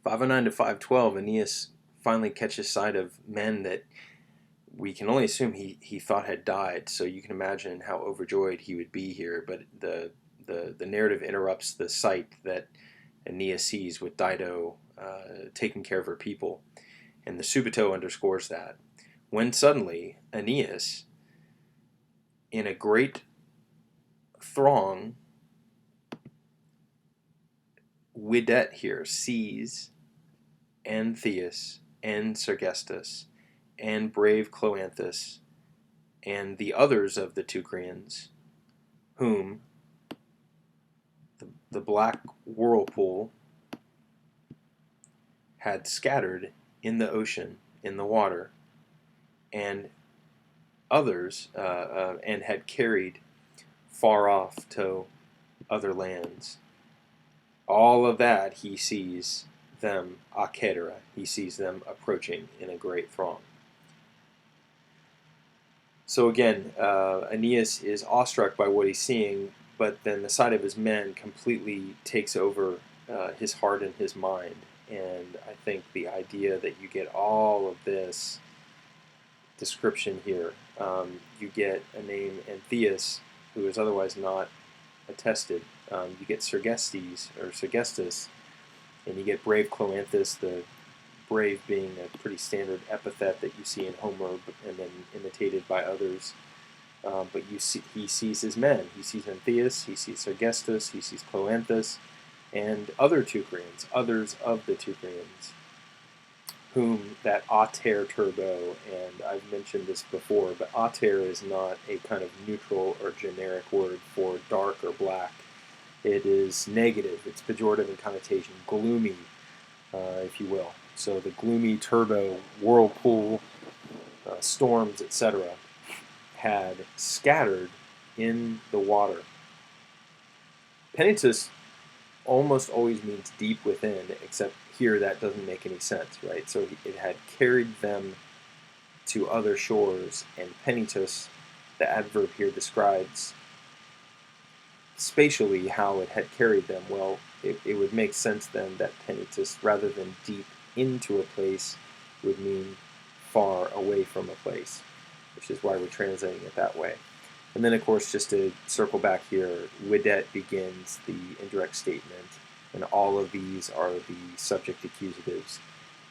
509 to 512, Aeneas finally catches sight of men that we can only assume he thought had died. So you can imagine how overjoyed he would be here. But the narrative interrupts the sight that Aeneas sees with Dido taking care of her people. And the subito underscores that. When suddenly Aeneas, in a great throng, Widet here sees Antheus and Sergestus and brave Cloanthus and the others of the Teucrians, whom the black whirlpool had scattered in the ocean, in the water, and others, and had carried far off to other lands. All of that he sees them Aeneid. He sees them approaching in a great throng. So again, Aeneas is awestruck by what he's seeing, but then the sight of his men completely takes over his heart and his mind. And I think the idea that you get all of this description here, you get a name Antheus, who is otherwise not attested. You get Sergestes or Sergestus, and you get brave Cloanthus, the brave being a pretty standard epithet that you see in Homer and then imitated by others. But he sees his men. He sees Antheus, he sees Sergestus, he sees Cloanthus, and other Teucrians, others of the Teucrians, whom that Ater turbo, and I've mentioned this before, but Ater is not a kind of neutral or generic word for dark or black. It is negative, it's pejorative in connotation, gloomy, if you will. So the gloomy turbo, whirlpool, storms, etc., had scattered in the water. Penitus almost always means deep within, except here that doesn't make any sense, right? So it had carried them to other shores, and penitus, the adverb here, describes spatially how it had carried them. Well, it would make sense then that penitus, rather than deep into a place, would mean far away from a place, which is why we're translating it that way. And then, of course, just to circle back here, Widet begins the indirect statement, and all of these are the subject accusatives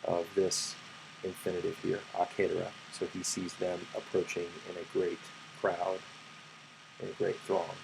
of this infinitive here, Aeneid. So he sees them approaching in a great crowd, in a great throng.